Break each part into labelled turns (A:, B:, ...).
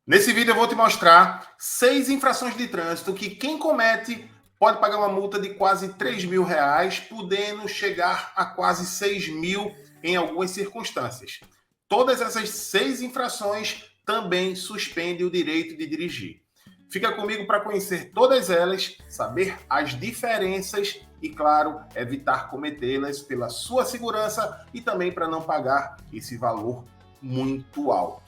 A: Nesse vídeo eu vou te mostrar 6 infrações de trânsito que quem comete pode pagar uma multa de quase R$ 3.000, podendo chegar a quase 6.000 em algumas circunstâncias. Todas essas 6 infrações também suspendem o direito de dirigir. Fica comigo para conhecer todas elas, saber as diferenças e, claro, evitar cometê-las pela sua segurança e também para não pagar esse valor muito alto.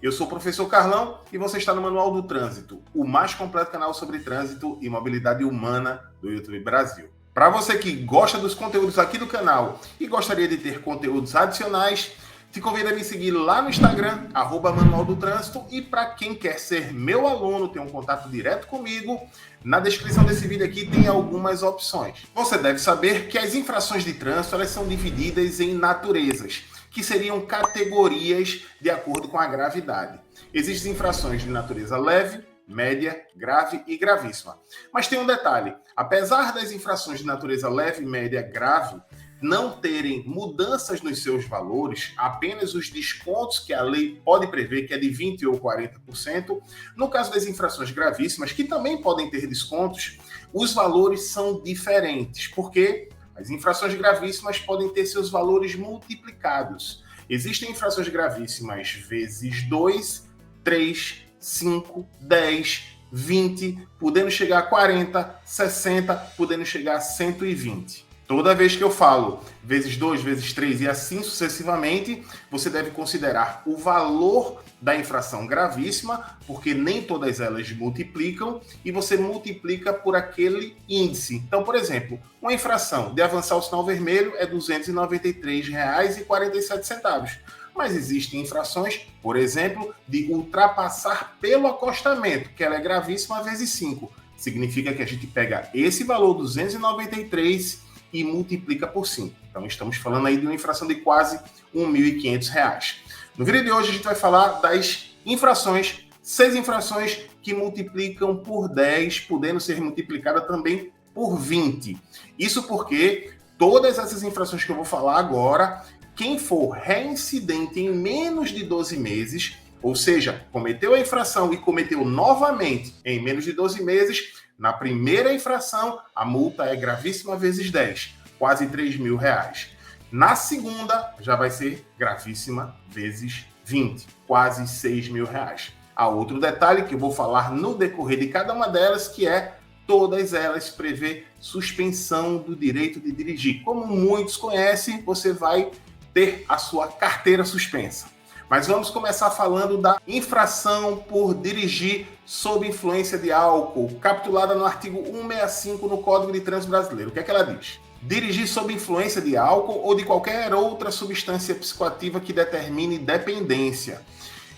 A: Eu sou o professor Carlão e você está no Manual do Trânsito, o mais completo canal sobre trânsito e mobilidade humana do YouTube Brasil. Para você que gosta dos conteúdos aqui do canal e gostaria de ter conteúdos adicionais, te convido a me seguir lá no Instagram, @Manual do Trânsito, e para quem quer ser meu aluno, ter um contato direto comigo, na descrição desse vídeo aqui tem algumas opções. Você deve saber que as infrações de trânsito elas são divididas em naturezas, que seriam categorias de acordo com a gravidade. Existem infrações de natureza leve, média, grave e gravíssima. Mas tem um detalhe: apesar das infrações de natureza leve, média, grave não terem mudanças nos seus valores, apenas os descontos que a lei pode prever, que é de 20% ou 40%, no caso das infrações gravíssimas, que também podem ter descontos, os valores são diferentes, porque as infrações gravíssimas podem ter seus valores multiplicados. Existem infrações gravíssimas vezes 2, 3, 5, 10, 20, podendo chegar a 40, 60, podendo chegar a 120. Toda vez que eu falo vezes 2, vezes 3 e assim sucessivamente, você deve considerar o valor da infração gravíssima, porque nem todas elas multiplicam, e você multiplica por aquele índice. Então, por exemplo, uma infração de avançar o sinal vermelho é R$ 293,47. Mas existem infrações, por exemplo, de ultrapassar pelo acostamento, que ela é gravíssima vezes 5. Significa que a gente pega esse valor 293 e multiplica por 5. Então, estamos falando aí de uma infração de quase R$ 1.500. No vídeo de hoje, a gente vai falar das infrações, 6 infrações que multiplicam por 10, podendo ser multiplicada também por 20. Isso porque todas essas infrações que eu vou falar agora, quem for reincidente em menos de 12 meses, ou seja, cometeu a infração e cometeu novamente em menos de 12 meses, na primeira infração, a multa é gravíssima vezes 10, quase R$ 3.000. Na segunda, já vai ser gravíssima vezes 20, quase R$ 6.000. Há outro detalhe que eu vou falar no decorrer de cada uma delas, que é todas elas prevê suspensão do direito de dirigir. Como muitos conhecem, você vai ter a sua carteira suspensa. Mas vamos começar falando da infração por dirigir sob influência de álcool, capitulada no artigo 165 no Código de Trânsito Brasileiro. O que é que ela diz? Dirigir sob influência de álcool ou de qualquer outra substância psicoativa que determine dependência.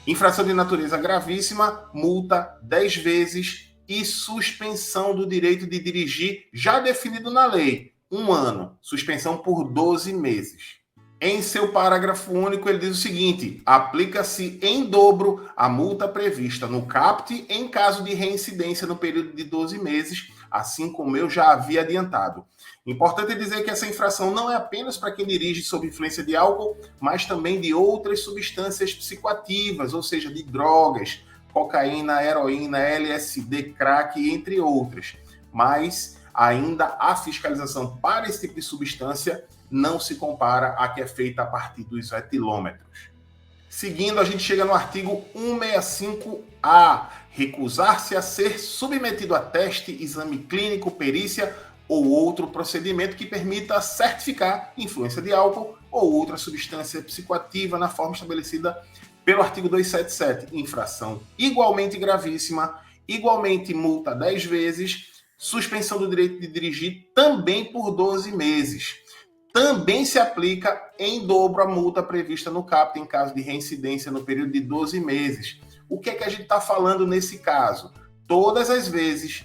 A: Infração de natureza gravíssima, multa 10 vezes e suspensão do direito de dirigir, já definido na lei, 1 ano, suspensão por 12 meses. Em seu parágrafo único, ele diz o seguinte: aplica-se em dobro a multa prevista no caput em caso de reincidência no período de 12 meses, assim como eu já havia adiantado. Importante dizer que essa infração não é apenas para quem dirige sob influência de álcool, mas também de outras substâncias psicoativas, ou seja, de drogas, cocaína, heroína, LSD, crack, entre outras. Mas ainda a fiscalização para esse tipo de substância não se compara à que é feita a partir dos etilômetros. Seguindo, a gente chega no artigo 165A, recusar-se a ser submetido a teste, exame clínico, perícia ou outro procedimento que permita certificar influência de álcool ou outra substância psicoativa na forma estabelecida pelo artigo 277, infração igualmente gravíssima, igualmente multa 10 vezes, suspensão do direito de dirigir também por 12 meses. Também se aplica em dobro a multa prevista no caput em caso de reincidência no período de 12 meses. O que é que a gente está falando nesse caso? Todas as vezes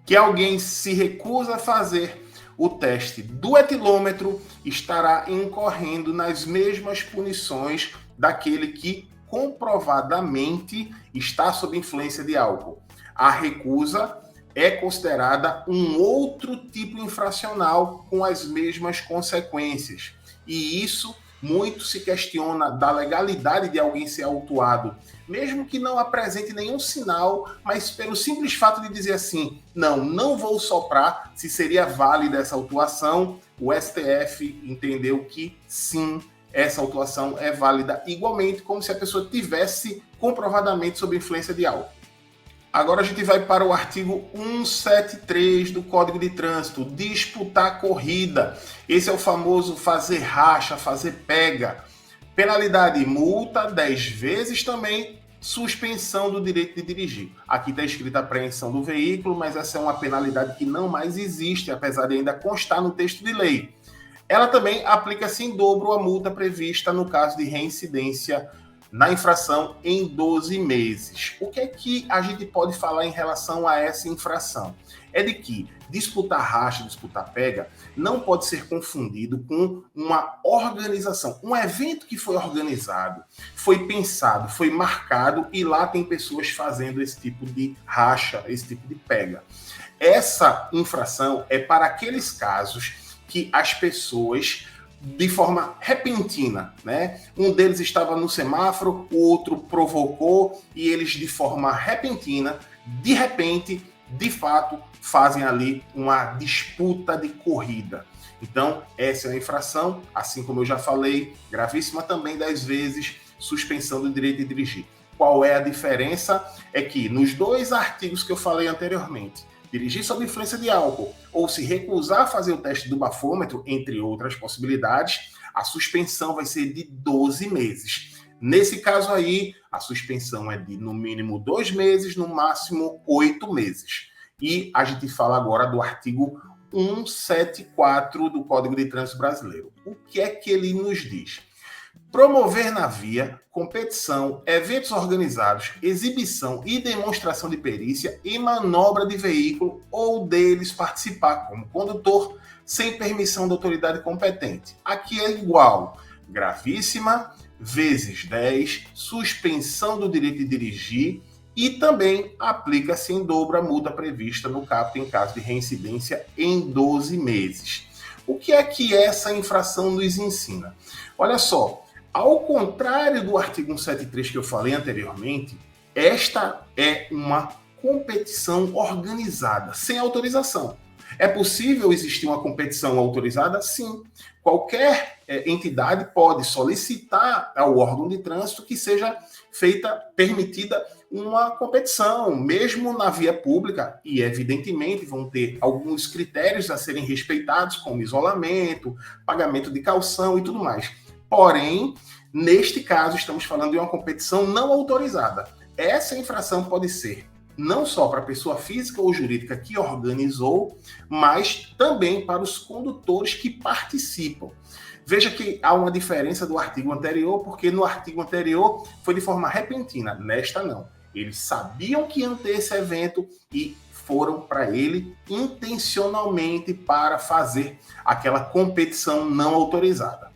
A: que alguém se recusa a fazer o teste do etilômetro, estará incorrendo nas mesmas punições daquele que comprovadamente está sob influência de álcool. A recusa é considerada um outro tipo infracional com as mesmas consequências. E isso muito se questiona da legalidade de alguém ser autuado mesmo que não apresente nenhum sinal, mas pelo simples fato de dizer assim, não vou soprar, se seria válida essa autuação, o STF entendeu que sim, essa autuação é válida igualmente, como se a pessoa tivesse comprovadamente sob influência de álcool. Agora a gente vai para o artigo 173 do Código de Trânsito, disputar corrida. Esse é o famoso fazer racha, fazer pega. Penalidade multa 10 vezes também, suspensão do direito de dirigir. Aqui está escrita apreensão do veículo, mas essa é uma penalidade que não mais existe, apesar de ainda constar no texto de lei. Ela também aplica-se em dobro a multa prevista no caso de reincidência na infração em 12 meses. O que é que a gente pode falar em relação a essa infração? É de que disputar racha, disputar pega, não pode ser confundido com uma organização. Um evento que foi organizado, foi pensado, foi marcado e lá tem pessoas fazendo esse tipo de racha, esse tipo de pega. Essa infração é para aqueles casos que as pessoas, de forma repentina, né? Um deles estava no semáforo, o outro provocou e eles, de forma repentina, de repente, de fato, fazem ali uma disputa de corrida. Então, essa é uma infração, assim como eu já falei, gravíssima também 10 vezes, suspensão do direito de dirigir. Qual é a diferença? É que nos dois artigos que eu falei anteriormente, dirigir sob influência de álcool ou se recusar a fazer o teste do bafômetro, entre outras possibilidades, a suspensão vai ser de 12 meses. Nesse caso aí, a suspensão é de no mínimo 2 meses, no máximo 8 meses. E a gente fala agora do artigo 174 do Código de Trânsito Brasileiro. O que é que ele nos diz? Promover na via, competição, eventos organizados, exibição e demonstração de perícia e manobra de veículo ou deles participar como condutor sem permissão da autoridade competente. Aqui é igual, gravíssima, vezes 10, suspensão do direito de dirigir e também aplica-se em dobro a multa prevista no caput em caso de reincidência em 12 meses. O que é que essa infração nos ensina? Olha só, ao contrário do artigo 173 que eu falei anteriormente, esta é uma competição organizada, sem autorização. É possível existir uma competição autorizada? Sim. Qualquer entidade pode solicitar ao órgão de trânsito que seja permitida uma competição, mesmo na via pública, e evidentemente vão ter alguns critérios a serem respeitados, como isolamento, pagamento de caução e tudo mais. Porém, neste caso, estamos falando de uma competição não autorizada. Essa infração pode ser não só para a pessoa física ou jurídica que organizou, mas também para os condutores que participam. Veja que há uma diferença do artigo anterior, porque no artigo anterior foi de forma repentina, nesta não. Eles sabiam que iam ter esse evento e foram para ele intencionalmente para fazer aquela competição não autorizada.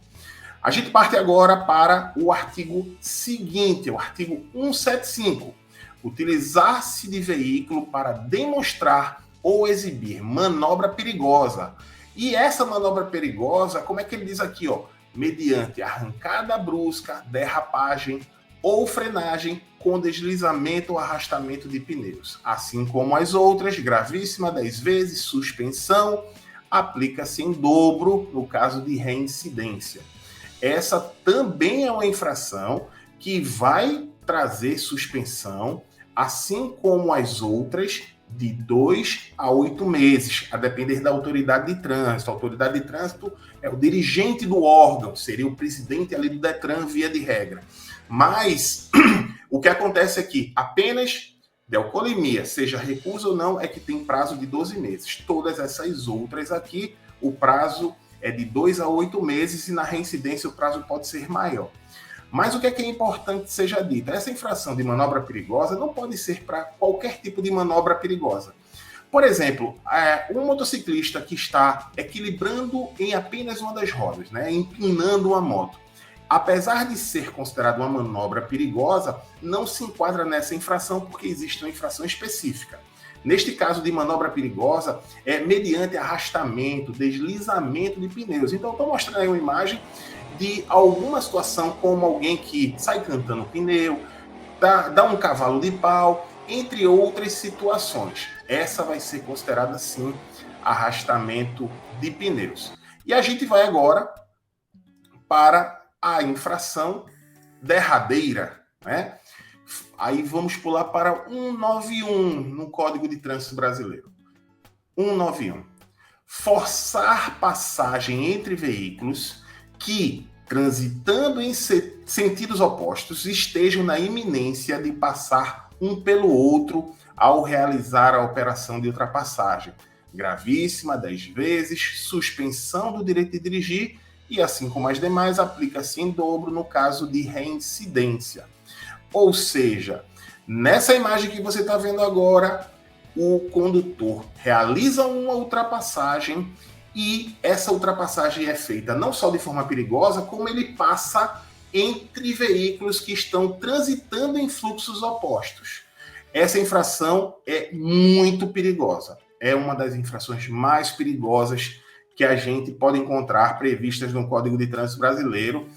A: A gente parte agora para o artigo seguinte, o artigo 175. Utilizar-se de veículo para demonstrar ou exibir manobra perigosa. E essa manobra perigosa, como é que ele diz aqui, ó? Mediante arrancada brusca, derrapagem ou frenagem com deslizamento ou arrastamento de pneus. Assim como as outras, gravíssima 10 vezes, suspensão, aplica-se em dobro no caso de reincidência. Essa também é uma infração que vai trazer suspensão, assim como as outras, de 2 a 8 meses, a depender da autoridade de trânsito. A autoridade de trânsito é o dirigente do órgão, seria o presidente ali do Detran, via de regra. Mas o que acontece aqui, apenas de alcoolemia, seja recusa ou não, é que tem prazo de 12 meses. Todas essas outras aqui, o prazo é de 2 a 8 meses e na reincidência o prazo pode ser maior. Mas o que é importante que seja dito? Essa infração de manobra perigosa não pode ser para qualquer tipo de manobra perigosa. Por exemplo, um motociclista que está equilibrando em apenas uma das rodas, né, empinando uma moto. Apesar de ser considerado uma manobra perigosa, não se enquadra nessa infração porque existe uma infração específica. Neste caso de manobra perigosa, é mediante arrastamento, deslizamento de pneus. Então, estou mostrando aí uma imagem de alguma situação como alguém que sai cantando pneu, dar um cavalo de pau, entre outras situações. Essa vai ser considerada, sim, arrastamento de pneus. E a gente vai agora para a infração derradeira, né? Aí vamos pular para 191 no Código de Trânsito Brasileiro. 191. Forçar passagem entre veículos que, transitando em sentidos opostos, estejam na iminência de passar um pelo outro ao realizar a operação de ultrapassagem. Gravíssima, 10 vezes, suspensão do direito de dirigir e, assim como as demais, aplica-se em dobro no caso de reincidência. Ou seja, nessa imagem que você está vendo agora, o condutor realiza uma ultrapassagem e essa ultrapassagem é feita não só de forma perigosa, como ele passa entre veículos que estão transitando em fluxos opostos. Essa infração é muito perigosa. É uma das infrações mais perigosas que a gente pode encontrar previstas no Código de Trânsito Brasileiro.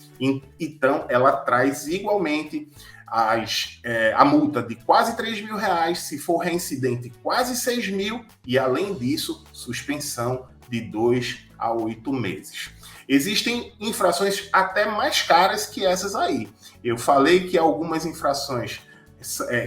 A: Então, ela traz igualmente a multa de quase R$3.000, se for reincidente, quase R$6.000, e além disso, suspensão de 2 a 8 meses. Existem infrações até mais caras que essas aí. Eu falei que algumas infrações,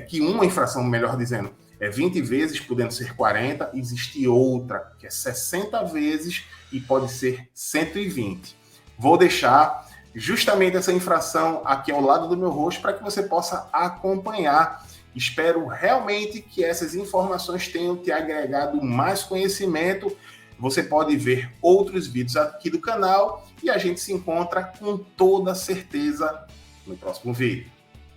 A: que uma infração, melhor dizendo, é 20 vezes, podendo ser 40, existe outra, que é 60 vezes e pode ser 120. Vou deixar justamente essa infração aqui ao lado do meu rosto para que você possa acompanhar. Espero realmente que essas informações tenham te agregado mais conhecimento. Você pode ver outros vídeos aqui do canal e a gente se encontra com toda certeza no próximo vídeo.